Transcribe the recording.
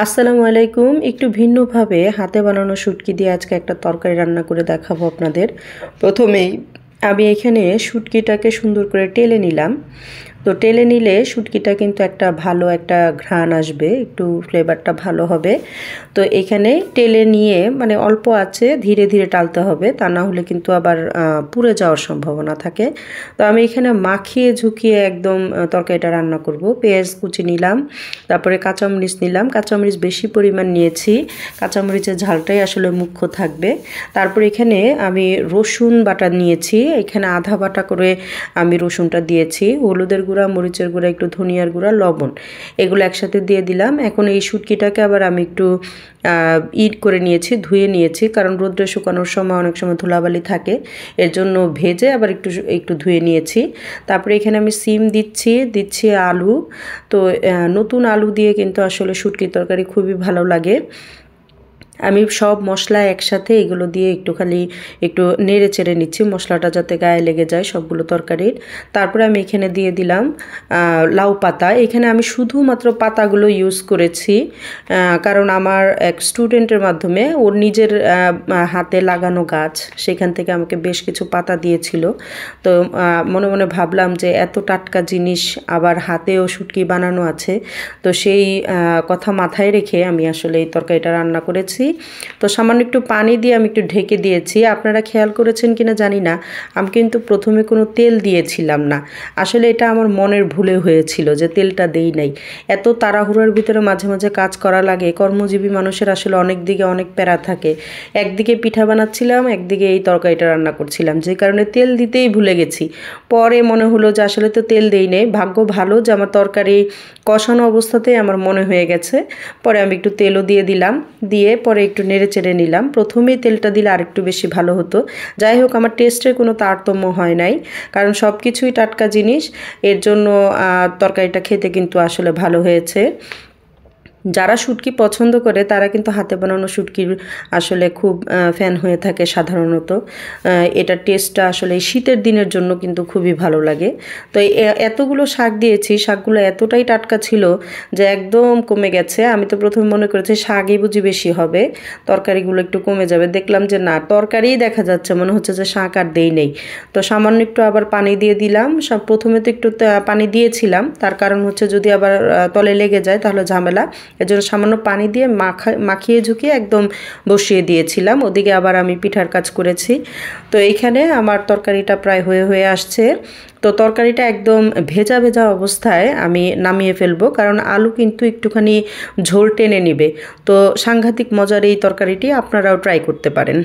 আসসালামু আলাইকুম। একটু ভিন্নভাবে হাতে বানানো শুটকি দিয়ে আজকে একটা তরকারি রান্না করে দেখাবো আপনাদের। প্রথমেই আমি এখানে শুটকিটাকে সুন্দর করে টেলে নিলাম। তো টেলে নিলে শুটকিটা কিন্তু একটা ভালো একটা ঘ্রাণ আসবে, একটু ফ্লেভারটা ভালো হবে। তো এখানে টেলে নিয়ে মানে অল্প আছে ধীরে ধীরে টালতে হবে, তা না হলে কিন্তু আবার পুড়ে যাওয়ার সম্ভাবনা থাকে। তো আমি এখানে মাখিয়ে ঝুঁকিয়ে একদম তরকারিটা রান্না করব। পেঁয়াজ কুচি নিলাম, তারপরে কাঁচামরিচ নিলাম, কাঁচামরিচ বেশি পরিমাণ নিয়েছি, কাঁচামরিচের ঝালটাই আসলে মুখ্য থাকবে। তারপর এখানে আমি রসুন বাটা নিয়েছি, এখানে আধা বাটা করে আমি রসুনটা দিয়েছি, হলুদের গুঁড়া, মরিচের গুঁড়া, একটু ধনিয়ার গুঁড়া, লবণ, এগুলো একসাথে দিয়ে দিলাম। এখন এই শুটকিটাকে আবার আমি একটু করে নিয়েছি, ধুয়ে নিয়েছি, কারণ রোদ্রে শুকানোর সময় অনেক সময় ধুলাবালি থাকে, এর জন্য ভেজে আবার একটু একটু ধুয়ে নিয়েছি। তারপরে এখানে আমি সিম দিচ্ছি আলু। তো নতুন আলু দিয়ে কিন্তু আসলে শুটকির তরকারি খুবই ভালো লাগে। আমি সব মশলা একসাথে এগুলো দিয়ে একটু নেড়ে চেড়ে নিচ্ছি, মশলাটা যাতে গায়ে লেগে যায় সবগুলো তরকারির। তারপরে আমি এখানে দিয়ে দিলাম লাউ পাতা। এখানে আমি শুধুমাত্র পাতাগুলো ইউজ করেছি, কারণ আমার এক স্টুডেন্টের মাধ্যমে ওর নিজের হাতে লাগানো গাছ, সেখান থেকে আমাকে বেশ কিছু পাতা দিয়েছিল। তো মনে মনে ভাবলাম যে এত টাটকা জিনিস আবার হাতেও শুটকি বানানো আছে, তো সেই কথা মাথায় রেখে আমি আসলে এই তরকারিটা রান্না করেছি। তো সামান্য একটু পানি দিয়ে আমি একটু ঢেকে দিয়েছি। আপনারা খেয়াল করেছেন কিনা জানি না, আমি কিন্তু প্রথমে কোনো তেল দিয়েছিলাম না। আসলে এটা আমার মনের ভুলে হয়েছিল যে তেলটা দেই নাই। এত তাড়াহুড়োর ভিতরে মাঝে মাঝে কাজ করা লাগে, কর্মজীবী মানুষের আসলে অনেক দিকে অনেক প্যারা থাকে। একদিকে পিঠা বানাচ্ছিলাম, একদিকে এই তরকারিটা রান্না করছিলাম, যে কারণে তেল দিতেই ভুলে গেছি। পরে মনে হলো যে আসলে তো তেল দেই নেই, ভাগ্য ভালো যে আমার তরকারি কষানো অবস্থাতেই আমার মনে হয়ে গেছে। পরে আমি একটু তেলও দিয়ে দিলাম, দিয়ে পরে একটু নেড়ে চেড়ে নিলাম। প্রথমেই তেলটা দিলে আরেকটু বেশি ভালো হতো। যাই হোক, আমার টেস্টের কোনো তারতম্য হয় নাই, কারণ সব কিছুই টাটকা জিনিস, এর জন্য তরকারিটা খেতে কিন্তু আসলে ভালো হয়েছে। যারা শুটকি পছন্দ করে তারা কিন্তু হাতে বানানো শুটকির আসলে খুব ফ্যান হয়ে থাকে সাধারণত। এটার টেস্টটা আসলে শীতের দিনের জন্য কিন্তু খুবই ভালো লাগে। তো এতগুলো শাক দিয়েছি, শাকগুলো এতটাই টাটকা ছিল যে একদম কমে গেছে। আমি তো প্রথমে মনে করেছি শাকই বুঝি বেশি হবে, তরকারিগুলো একটু কমে যাবে, দেখলাম যে না, তরকারিই দেখা যাচ্ছে, মনে হচ্ছে যে শাক আর দেই নেই। তো সামান্য একটু আবার পানি দিয়ে দিলাম। প্রথমে তো একটু পানি দিয়েছিলাম, তার কারণ হচ্ছে যদি আবার তলে লেগে যায় তাহলে ঝামেলা, এর জন্য সামান্য পানি দিয়ে মাখিয়ে ঝুঁকিয়ে একদম বসিয়ে দিয়েছিলাম। ওদিকে আবার আমি পিঠার কাজ করেছি। তো এইখানে আমার তরকারিটা প্রায় হয়ে আসছে। তো তরকারিটা একদম ভেজা ভেজা অবস্থায় আমি নামিয়ে ফেলবো, কারণ আলু কিন্তু একটুখানি ঝোল টেনে নেবে। তো সাংঘাতিক মজার এই তরকারিটি আপনারাও ট্রাই করতে পারেন।